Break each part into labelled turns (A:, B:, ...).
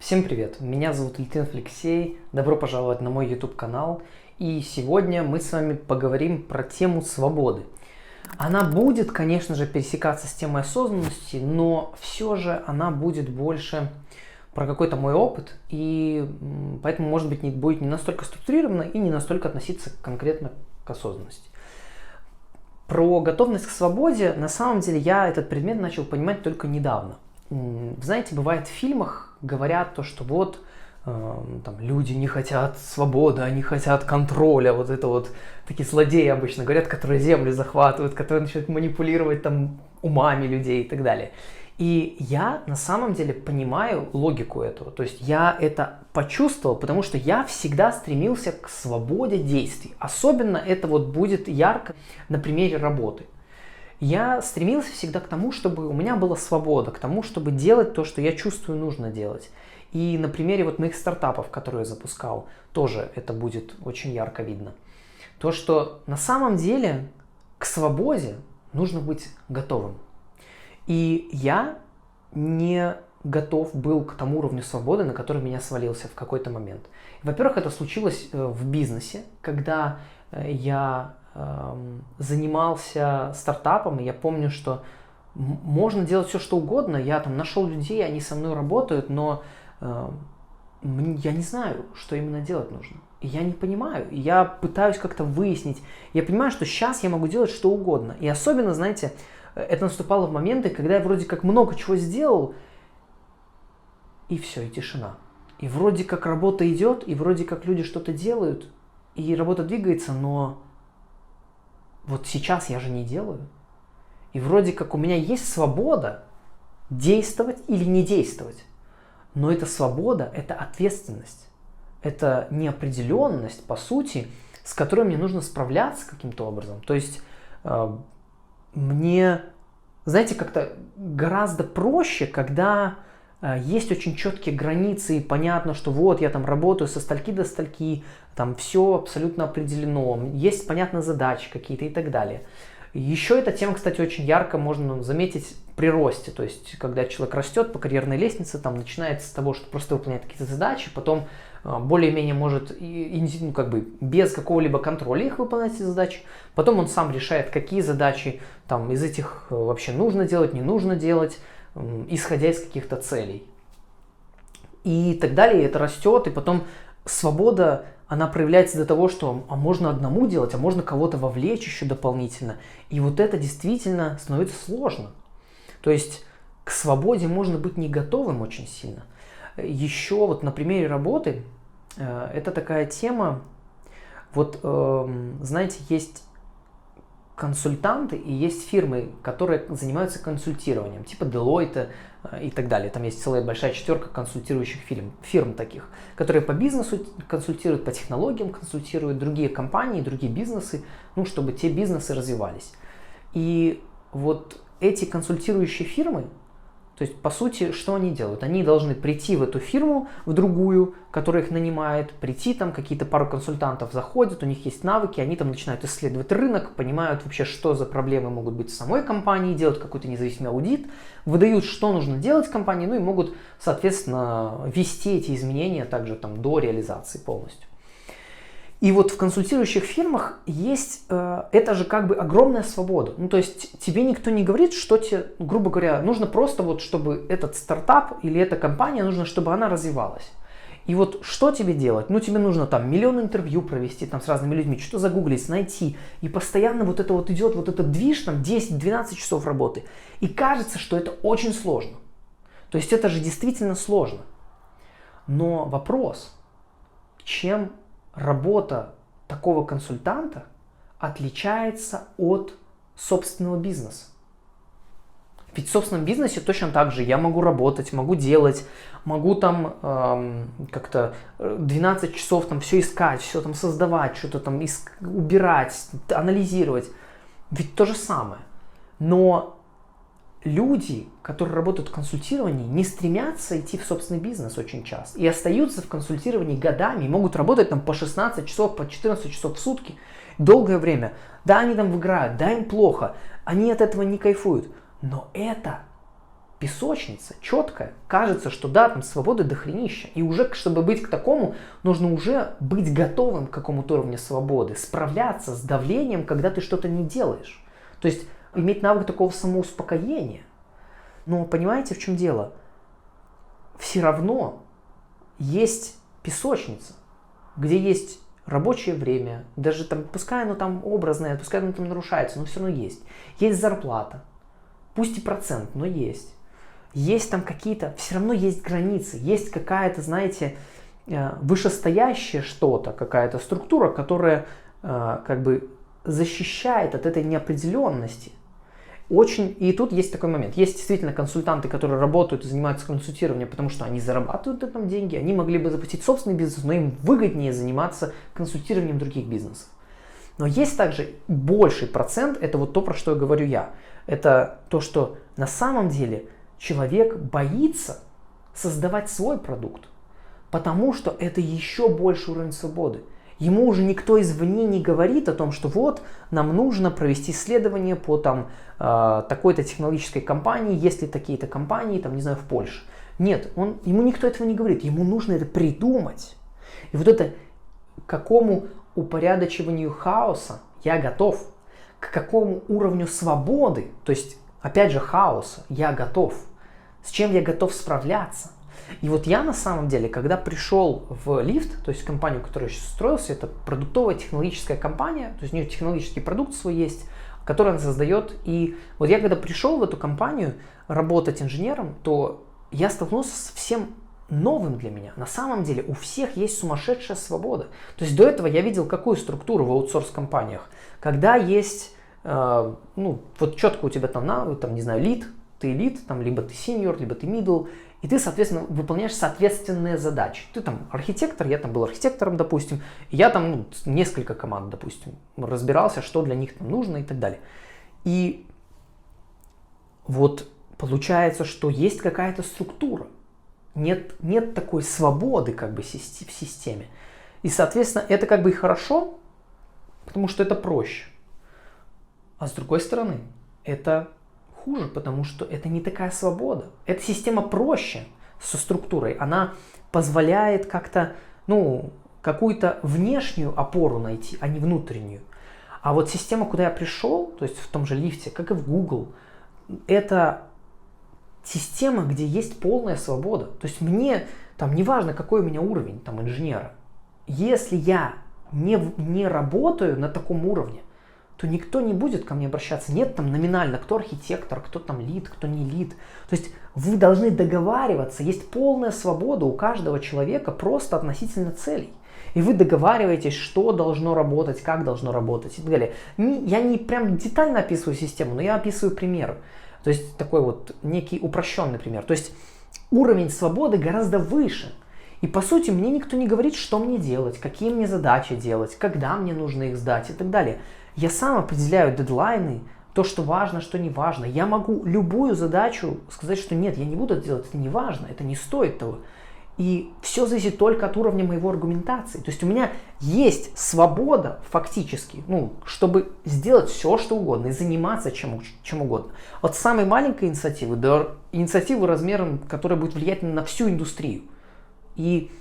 A: Всем привет! Меня зовут Литвинов Алексей. Добро пожаловать на мой YouTube канал. И сегодня мы с вами поговорим про тему свободы. Она будет, конечно же, пересекаться с темой осознанности, но все же она будет больше про какой-то мой опыт, и поэтому, может быть, будет не настолько структурирована и не настолько относиться конкретно к осознанности. Про готовность к свободе, на самом деле, я этот предмет начал понимать только недавно. Знаете, бывает в фильмах говорят то, что вот там люди не хотят свободы, они хотят контроля, вот это вот такие злодеи обычно говорят, которые землю захватывают, которые начинают манипулировать там умами людей и так далее. И я на самом деле понимаю логику этого, то есть я это почувствовал, потому что я всегда стремился к свободе действий. Особенно это вот будет ярко на примере работы. Я стремился всегда к тому, чтобы у меня была свобода, к тому, чтобы делать то, что я чувствую нужно делать. И на примере вот моих стартапов, которые я запускал, тоже это будет очень ярко видно. То, что на самом деле к свободе нужно быть готовым. И я не готов был к тому уровню свободы, на который меня свалился в какой-то момент. Во-первых, это случилось в бизнесе, когда я занимался стартапом, и я помню, что можно делать все, что угодно. Я там нашел людей, они со мной работают, но я не знаю, что именно делать нужно. И я не понимаю. И я пытаюсь как-то выяснить. Я понимаю, что сейчас я могу делать что угодно. И особенно, знаете, это наступало в моменты, когда я вроде как много чего сделал, и все, и тишина. И вроде как работа идет, и вроде как люди что-то делают, и работа двигается, но вот сейчас я же не делаю. И вроде как у меня есть свобода действовать или не действовать. Но эта свобода, это ответственность. Это неопределенность, по сути, с которой мне нужно справляться каким-то образом. То есть мне, знаете, как-то гораздо проще, когда есть очень четкие границы, и понятно, что вот я там работаю со стальки до стальки, там все абсолютно определено, есть понятные задачи какие-то и так далее. Еще эта тема, кстати, очень ярко можно заметить при росте, то есть когда человек растет по карьерной лестнице, там начинается с того, что просто выполняет какие-то задачи, потом более-менее может как бы без какого-либо контроля их выполнять эти задачи, потом он сам решает, какие задачи там из этих вообще нужно делать, не нужно делать, исходя из каких-то целей. И так далее, это растет, и потом свобода, она проявляется до того, что можно одному делать, а можно кого-то вовлечь еще дополнительно. И вот это действительно становится сложно. То есть к свободе можно быть не готовым очень сильно. Еще вот на примере работы, это такая тема, вот знаете, есть консультанты и есть фирмы, которые занимаются консультированием, типа Deloitte и так далее. Там есть целая большая четверка консультирующих фирм таких, которые по бизнесу консультируют, по технологиям консультируют, другие компании, другие бизнесы, ну, чтобы те бизнесы развивались. И вот эти консультирующие фирмы, то есть, по сути, что они делают? Они должны прийти в эту фирму, в другую, которая их нанимает, прийти там, какие-то пару консультантов заходят, у них есть навыки, они там начинают исследовать рынок, понимают вообще, что за проблемы могут быть в самой компании, делают какой-то независимый аудит, выдают, что нужно делать компании, ну и могут, соответственно, вести эти изменения также там до реализации полностью. И вот в консультирующих фирмах есть, это же как бы огромная свобода. Ну, то есть тебе никто не говорит, что тебе, грубо говоря, нужно просто вот, чтобы этот стартап или эта компания, нужно, чтобы она развивалась. И вот что тебе делать? Ну, тебе нужно там миллион интервью провести там с разными людьми, что-то загуглить, найти. И постоянно вот это вот идет, вот этот движ, там 10-12 часов работы. И кажется, что это очень сложно. То есть это же действительно сложно. Но вопрос, чем работа такого консультанта отличается от собственного бизнеса. Ведь в собственном бизнесе точно так же я могу работать, могу делать, могу там как-то 12 часов там все искать, все там создавать, что-то там убирать, анализировать. Ведь то же самое. Но люди, которые работают в консультировании, не стремятся идти в собственный бизнес очень часто. И остаются в консультировании годами, и могут работать там по 16 часов, по 14 часов в сутки, долгое время. Да, они там выиграют, да, им плохо, они от этого не кайфуют. Но это песочница, четкая. Кажется, что да, там свободы дохренища. И уже, чтобы быть к такому, нужно уже быть готовым к какому-то уровню свободы, справляться с давлением, когда ты что-то не делаешь. То есть иметь навык такого самоуспокоения. Но понимаете, в чем дело? Все равно есть песочница, где есть рабочее время, даже там, пускай оно там образное, пускай оно там нарушается, но все равно есть. Есть зарплата, пусть и процент, но есть. Есть там какие-то, все равно есть границы, есть какая-то, знаете, вышестоящее что-то, какая-то структура, которая как бы защищает от этой неопределенности. Очень, и тут есть такой момент. Есть действительно консультанты, которые работают и занимаются консультированием, потому что они зарабатывают на этом деньги, они могли бы запустить собственный бизнес, но им выгоднее заниматься консультированием других бизнесов. Но есть также больший процент, это вот то, про что я говорю я. Это то, что на самом деле человек боится создавать свой продукт, потому что это еще больше уровень свободы. Ему уже никто извне не говорит о том, что вот нам нужно провести исследование по там такой-то технологической компании, есть ли такие-то компании, там, не знаю, в Польше. Нет, ему никто этого не говорит, ему нужно это придумать. И вот это к какому упорядочиванию хаоса я готов, к какому уровню свободы, то есть, опять же, хаоса я готов, с чем я готов справляться. И вот я на самом деле, когда пришел в Лифт, то есть компанию, в которой я сейчас устроился, это продуктовая технологическая компания, то есть у нее технологический продукт свой есть, который она создает. И вот я когда пришел в эту компанию работать инженером, то я столкнулся со всем новым для меня. На самом деле у всех есть сумасшедшая свобода. То есть до этого я видел какую структуру в аутсорс-компаниях, когда есть, вот четко у тебя там, не знаю, лид, ты лид, там, либо ты сеньор, либо ты middle, и ты, соответственно, выполняешь соответственные задачи. Ты там архитектор, я там был архитектором, допустим, и я там несколько команд, допустим, разбирался, что для них там нужно и так далее. И вот получается, что есть какая-то структура, нет такой свободы как бы в системе. И, соответственно, это как бы и хорошо, потому что это проще. А с другой стороны, это хуже, потому что это не такая свобода. Эта система проще со структурой. Она позволяет как-то, какую-то внешнюю опору найти, а не внутреннюю. А вот система, куда я пришел, то есть в том же лифте, как и в Google, это система, где есть полная свобода. То есть мне там не важно, какой у меня уровень там инженера. Если я не работаю на таком уровне, то никто не будет ко мне обращаться. Нет там номинально, кто архитектор, кто там лид, кто не лид. То есть вы должны договариваться. Есть полная свобода у каждого человека просто относительно целей. И вы договариваетесь, что должно работать, как должно работать и так далее. Я не прям детально описываю систему, но я описываю примеры. То есть такой вот некий упрощенный пример. То есть уровень свободы гораздо выше. И по сути мне никто не говорит, что мне делать, какие мне задачи делать, когда мне нужно их сдать и так далее. Я сам определяю дедлайны, то, что важно, что не важно. Я могу любую задачу сказать, что нет, я не буду это делать, это не важно, это не стоит того. И все зависит только от уровня моего аргументации. То есть у меня есть свобода фактически, чтобы сделать все, что угодно и заниматься чем угодно. От самой маленькой инициативы до инициативы размером, которая будет влиять на всю индустрию. И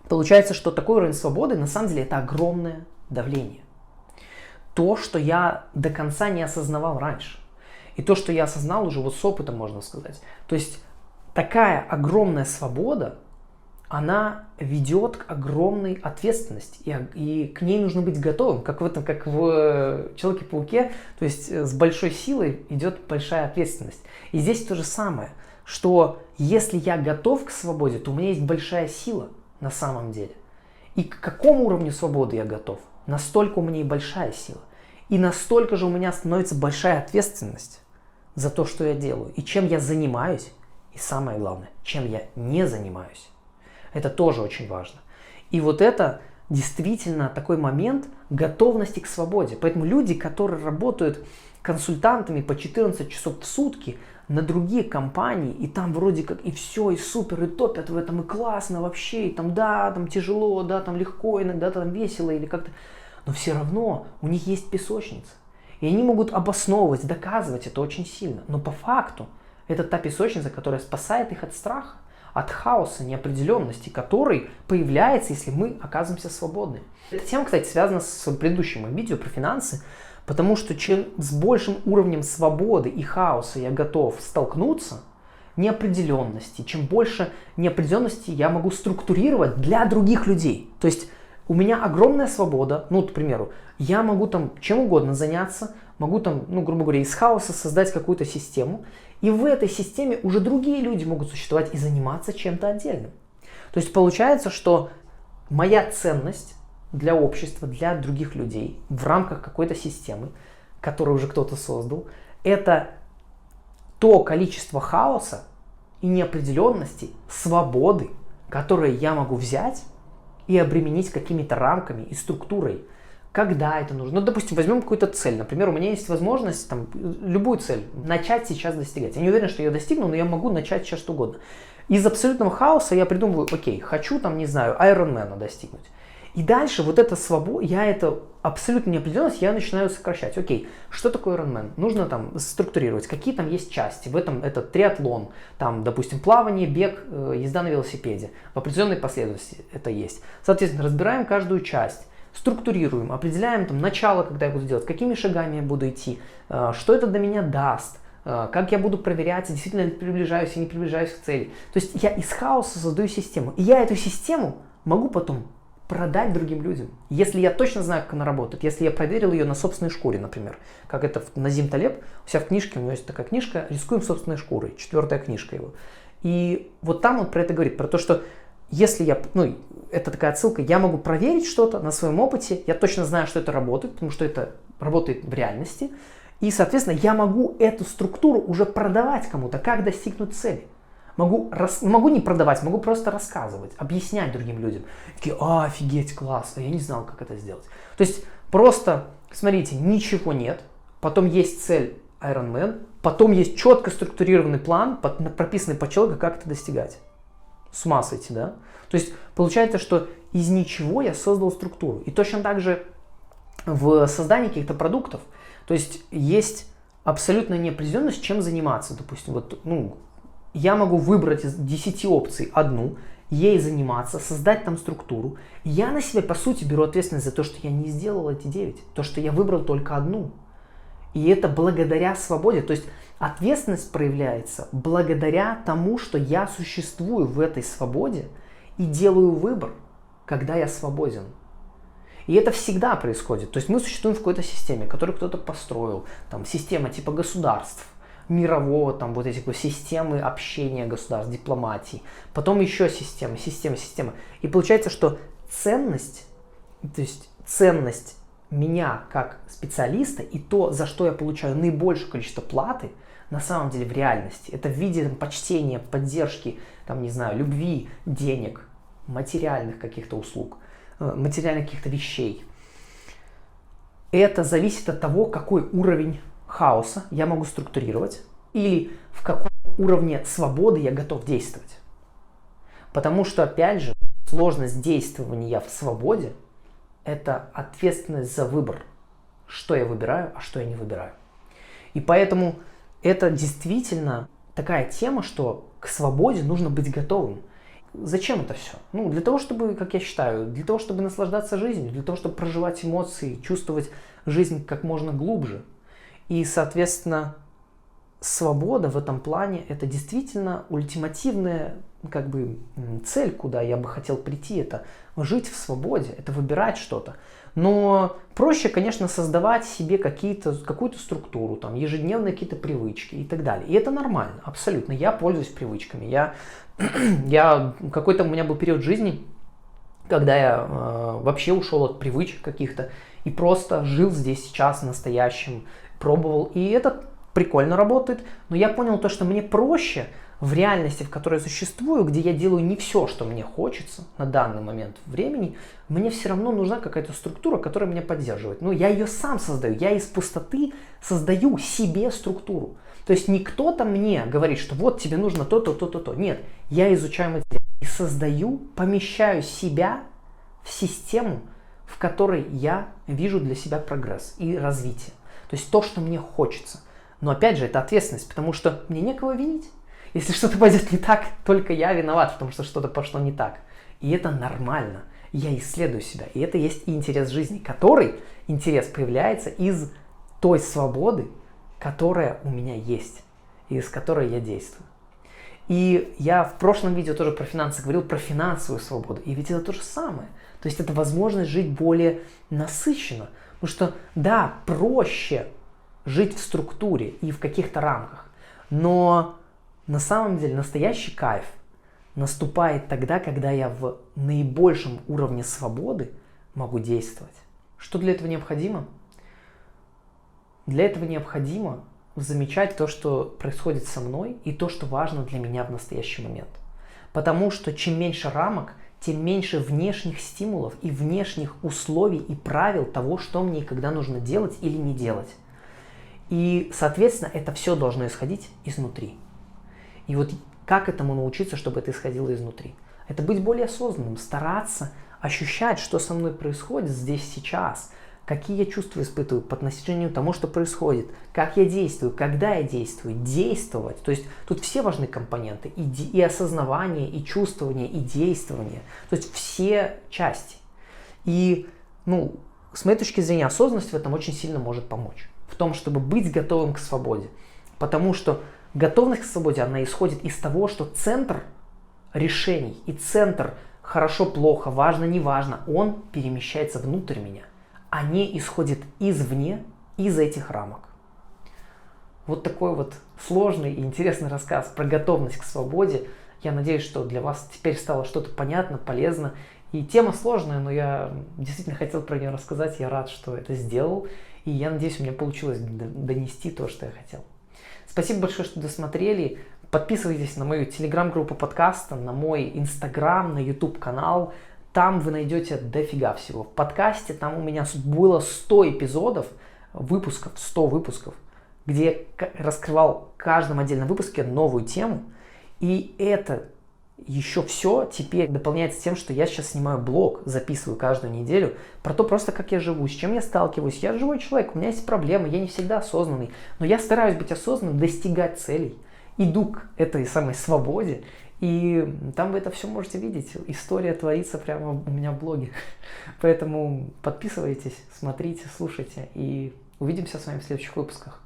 A: получается, что такой уровень свободы на самом деле это огромное давление. То, что я до конца не осознавал раньше. И то, что я осознал уже вот с опытом, можно сказать. То есть такая огромная свобода, она ведет к огромной ответственности. И к ней нужно быть готовым. Как в Человеке-пауке, то есть с большой силой идет большая ответственность. И здесь то же самое, что если я готов к свободе, то у меня есть большая сила на самом деле. И к какому уровню свободы я готов? Настолько у меня и большая сила. И настолько же у меня становится большая ответственность за то, что я делаю. И чем я занимаюсь. И самое главное, чем я не занимаюсь. Это тоже очень важно. И вот это действительно такой момент готовности к свободе. Поэтому люди, которые работают консультантами по 14 часов в сутки на другие компании, и там вроде как и все, и супер, и топят в этом, и классно вообще, и там да, там тяжело, да, там легко, иногда там весело или как-то. Но все равно у них есть песочница. И они могут обосновывать, доказывать это очень сильно. Но по факту Это та песочница, которая спасает их от страха, от хаоса, неопределенности, который появляется, если мы оказываемся свободны. Эта тема, кстати, связана с предыдущим моим видео про финансы, потому что чем с большим уровнем свободы и хаоса я готов столкнуться, неопределенности, чем больше неопределенности я могу структурировать для других людей. То есть у меня огромная свобода, ну, к примеру, я могу там чем угодно заняться, могу там, ну, грубо говоря, из хаоса создать какую-то систему, и в этой системе уже другие люди могут существовать и заниматься чем-то отдельным. То есть получается, что моя ценность для общества, для других людей в рамках какой-то системы, которую уже кто-то создал, это то количество хаоса и неопределенности, свободы, которые я могу взять и обременить какими-то рамками и структурой. Когда это нужно? Ну, допустим, возьмем какую-то цель. Например, у меня есть возможность там, любую цель начать сейчас достигать. Я не уверен, что я ее достигну, но я могу начать сейчас что угодно. Из абсолютного хаоса я придумываю, окей, хочу там, не знаю, Ironman достигнуть. И дальше вот эта свобода, я это абсолютно неопределенность, я начинаю сокращать. Окей, что такое Ironman? Нужно там структурировать, какие там есть части. В этом это триатлон, там, допустим, плавание, бег, езда на велосипеде. В определенной последовательности это есть. Соответственно, разбираем каждую часть, структурируем, определяем там начало, когда я буду делать, какими шагами я буду идти, что это для меня даст, как я буду проверять, действительно ли приближаюсь или не приближаюсь к цели. То есть я из хаоса создаю систему. И я эту систему могу потом продать другим людям. Если я точно знаю, как она работает, если я проверил ее на собственной шкуре, например, как это Назим Талеб, у себя в книжке, у него есть такая книжка «Рискуем собственной шкурой», 4-я книжка его. И вот там он про это говорит, про то, что если я, ну, это такая отсылка, я могу проверить что-то на своем опыте, я точно знаю, что это работает, потому что это работает в реальности, и, соответственно, я могу эту структуру уже продавать кому-то, как достигнуть цели. Могу не продавать, могу просто рассказывать, объяснять другим людям. Такие, офигеть, класс, я не знал, как это сделать. То есть просто, смотрите, ничего нет, потом есть цель Ironman, потом есть четко структурированный план, прописанный по человеку, как это достигать. С ума сойти, да? То есть получается, что из ничего я создал структуру. И точно так же в создании каких-то продуктов, то есть есть абсолютная неопределенность, чем заниматься. Допустим, вот, ну, я могу выбрать из 10 опций одну, ей заниматься, создать там структуру. Я на себя, по сути, беру ответственность за то, что я не сделал эти 9, то, что я выбрал только одну. И это благодаря свободе. То есть ответственность проявляется благодаря тому, что я существую в этой свободе и делаю выбор, когда я свободен. И это всегда происходит. То есть мы существуем в какой-то системе, которую кто-то построил. Там система типа государств, мирового, там вот этих вот системы общения государств, дипломатии. Потом еще система. И получается, что ценность, то есть ценность меня как специалиста и то, за что я получаю наибольшее количество платы, на самом деле в реальности, это в виде там, почтения, поддержки, там, не знаю, любви, денег, материальных каких-то услуг, материальных каких-то вещей. Это зависит от того, какой уровень хаоса я могу структурировать или в каком уровне свободы я готов действовать. Потому что, опять же, сложность действования в свободе – это ответственность за выбор, что я выбираю, а что я не выбираю. И поэтому это действительно такая тема, что к свободе нужно быть готовым. Зачем это все? Ну, для того, чтобы, как я считаю, для того, чтобы наслаждаться жизнью, для того, чтобы проживать эмоции, чувствовать жизнь как можно глубже. И, соответственно, свобода в этом плане – это действительно ультимативная как бы цель, куда я бы хотел прийти. Это жить в свободе, это выбирать что-то. Но проще, конечно, создавать себе какую-то структуру, там, ежедневные какие-то привычки и так далее. И это нормально, абсолютно. Я пользуюсь привычками. Какой-то у меня был период жизни, когда я вообще ушел от привычек каких-то и просто жил здесь сейчас, настоящим, пробовал. И это прикольно работает. Но я понял то, что мне проще в реальности, в которой я существую, где я делаю не все, что мне хочется на данный момент времени, мне все равно нужна какая-то структура, которая меня поддерживает. Но я ее сам создаю. Я из пустоты создаю себе структуру. То есть не кто-то мне говорит, что вот тебе нужно то-то, то-то, то. Нет, я изучаю материал и создаю, помещаю себя в систему, в которой я вижу для себя прогресс и развитие. То есть то, что мне хочется. Но опять же, это ответственность, потому что мне некого винить. Если что-то пойдет не так, только я виноват, потому что что-то пошло не так. И это нормально. Я исследую себя. И это есть и интерес жизни, который интерес появляется из той свободы, которая у меня есть, и из которой я действую. И я в прошлом видео тоже про финансы говорил, про финансовую свободу. И ведь это то же самое. То есть это возможность жить более насыщенно. Потому что, да, проще жить в структуре и в каких-то рамках. Но на самом деле настоящий кайф наступает тогда, когда я в наибольшем уровне свободы могу действовать. Что для этого необходимо? Для этого необходимо замечать то, что происходит со мной, и то, что важно для меня в настоящий момент. Потому что чем меньше рамок, тем меньше внешних стимулов и внешних условий и правил того, что мне и когда нужно делать или не делать. И, соответственно, это все должно исходить изнутри. И вот как этому научиться, чтобы это исходило изнутри? Это быть более осознанным, стараться ощущать, что со мной происходит здесь, сейчас, какие я чувства испытываю по отношению к тому, что происходит, как я действую, когда я действую, действовать. То есть тут все важны компоненты, и осознавание, и чувствование, и действование. То есть все части. И, с моей точки зрения, осознанность в этом очень сильно может помочь. В том, чтобы быть готовым к свободе. Потому что готовность к свободе, она исходит из того, что центр решений и центр хорошо-плохо, важно-неважно, он перемещается внутрь меня, а не исходит извне, из этих рамок. Вот такой вот сложный и интересный рассказ про готовность к свободе. Я надеюсь, что для вас теперь стало что-то понятно, полезно. И тема сложная, но я действительно хотел про нее рассказать. Я рад, что это сделал. И я надеюсь, у меня получилось донести то, что я хотел. Спасибо большое, что досмотрели. Подписывайтесь на мою телеграм-группу подкаста, на мой инстаграм, на YouTube канал. Там вы найдете дофига всего. В подкасте там у меня было 100 эпизодов, 100 выпусков, где я раскрывал в каждом отдельном выпуске новую тему. И это еще все теперь дополняется тем, что я сейчас снимаю блог, записываю каждую неделю про то просто, как я живу, с чем я сталкиваюсь. Я живой человек, у меня есть проблемы, я не всегда осознанный, но я стараюсь быть осознанным, достигать целей. Иду к этой самой свободе, и там вы это все можете видеть. История творится прямо у меня в блоге. Поэтому подписывайтесь, смотрите, слушайте, и увидимся с вами в следующих выпусках.